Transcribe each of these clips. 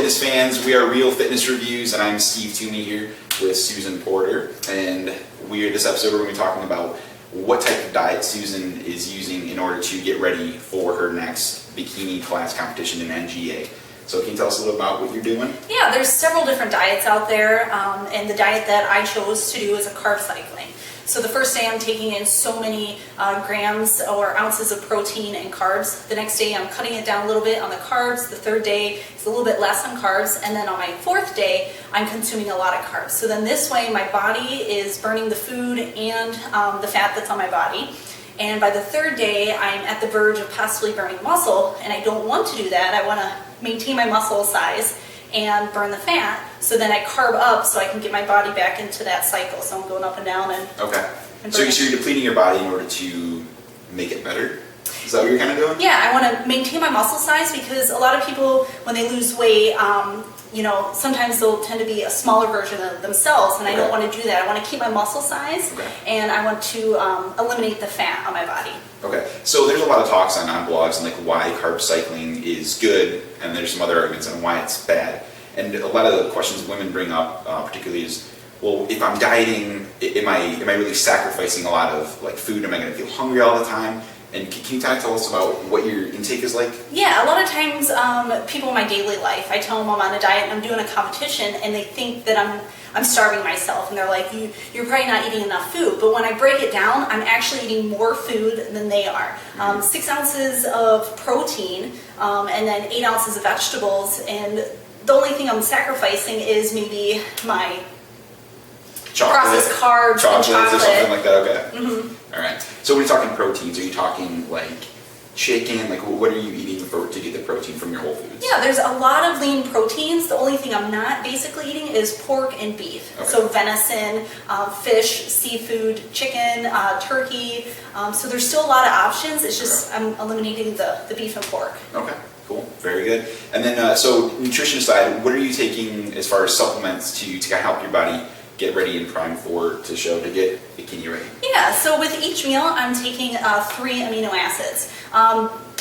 fitness fans, we are Real Fitness Reviews, and I'm Steve Twomey here with Susan Porter. And this episode we're going to be talking about what type of diet Susan is using in order to get ready for her next bikini class competition in NGA. So can you tell us a little about what you're doing? Yeah, there's several different diets out there, and the diet that I chose to do is a carb cycling. So the first day I'm taking in so many grams or ounces of protein and carbs. The next day I'm cutting it down a little bit on the carbs. The third day is a little bit less on carbs. And then on my fourth day, I'm consuming a lot of carbs. So then this way my body is burning the food and the fat that's on my body. And by the third day, I'm at the verge of possibly burning muscle, and I don't want to do that. I want to maintain my muscle size and burn the fat, so then I carb up so I can get my body back into that cycle. So I'm going up and down and okay. And so you're depleting your body in order to make it better? Is that what you're kind of doing? Yeah, I want to maintain my muscle size because a lot of people, when they lose weight, sometimes they'll tend to be a smaller version of themselves, and I don't want to do that. I want to keep my muscle size, and I want to eliminate the fat on my body. Okay, so there's a lot of talks on blogs and like why carb cycling is good, and there's some other arguments on why it's bad. And a lot of the questions women bring up, particularly, is, well, if I'm dieting, am I really sacrificing a lot of like food? Am I going to feel hungry all the time? And can you kind of tell us about what your intake is like? Yeah, a lot of times people in my daily life, I tell them I'm on a diet and I'm doing a competition, and they think that I'm starving myself, and they're like, you're probably not eating enough food. But when I break it down, I'm actually eating more food than they are. 6 ounces of protein and then 8 ounces of vegetables, and the only thing I'm sacrificing is maybe my processed carbs and chocolate. Or something like that, okay. Mm-hmm. All right. So when you're talking proteins, are you talking like chicken? Like what are you eating to get the protein from your whole foods? Yeah, there's a lot of lean proteins. The only thing I'm not basically eating is pork and beef. Okay. So venison, fish, seafood, chicken, turkey. So there's still a lot of options. It's just I'm eliminating the beef and pork. Okay. Cool, very good. And then, so nutrition aside, what are you taking as far as supplements to kind of help your body get ready and prime to get bikini ready? Yeah, so with each meal, I'm taking 3 amino acids.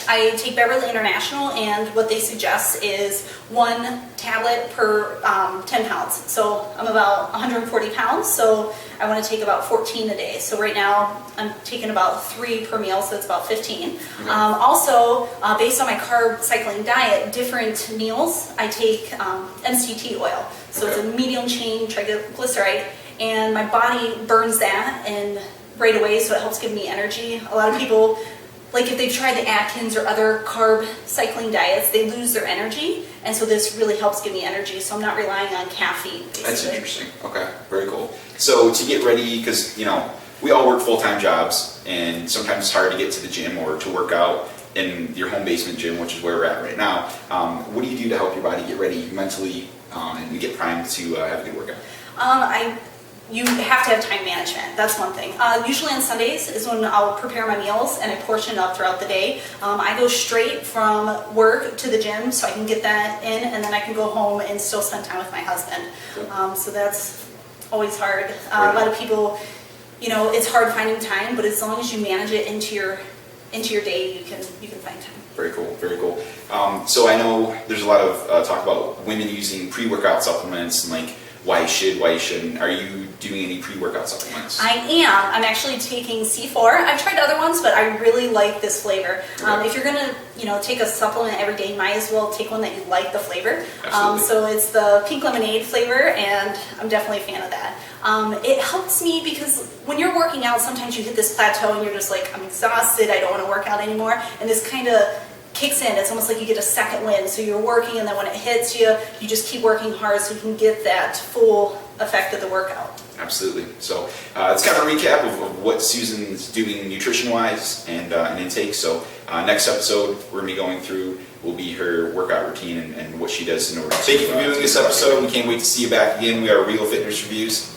I take Beverly International, and what they suggest is 1 tablet per 10 pounds. So I'm about 140 pounds, so I want to take about 14 a day. So right now, I'm taking about 3 per meal, so it's about 15. Okay. Also, based on my carb cycling diet, different meals, I take MCT oil. So it's a medium chain triglyceride, and my body burns that and right away, so it helps give me energy. A lot of people, like if they've tried the Atkins or other carb cycling diets, they lose their energy, and so this really helps give me energy, so I'm not relying on caffeine, basically. That's interesting. Okay, very cool. So to get ready, because we all work full-time jobs, and sometimes it's hard to get to the gym or to work out in your home basement gym, which is where we're at right now. What do you do to help your body get ready mentally and get primed to have a good workout? You have to have time management. That's one thing. Usually on Sundays is when I'll prepare my meals and I portion it up throughout the day. I go straight from work to the gym so I can get that in, and then I can go home and still spend time with my husband. So that's always hard. A lot of people, it's hard finding time, but as long as you manage it into your day, you can find time. Very cool, very cool. So I know there's a lot of talk about women using pre-workout supplements and like why you should, why you shouldn't. Are you doing any pre-workout supplements? I am. I'm actually taking C4. I've tried other ones, but I really like this flavor. If you're gonna, take a supplement every day, you might as well take one that you like the flavor. So it's the pink lemonade flavor, and I'm definitely a fan of that. It helps me because when you're working out, sometimes you hit this plateau and you're just like, I'm exhausted, I don't want to work out anymore, and this kind of kicks in. It's almost like you get a second wind. So you're working, and then when it hits you, you just keep working hard so you can get that full effect of the workout. Absolutely. So it's kind of a recap of what Susan's doing nutrition-wise and intake. So next episode we're going to be going through will be her workout routine and what she does in order. Thank you for viewing this episode. We can't wait to see you back again. We are Real Fitness Reviews.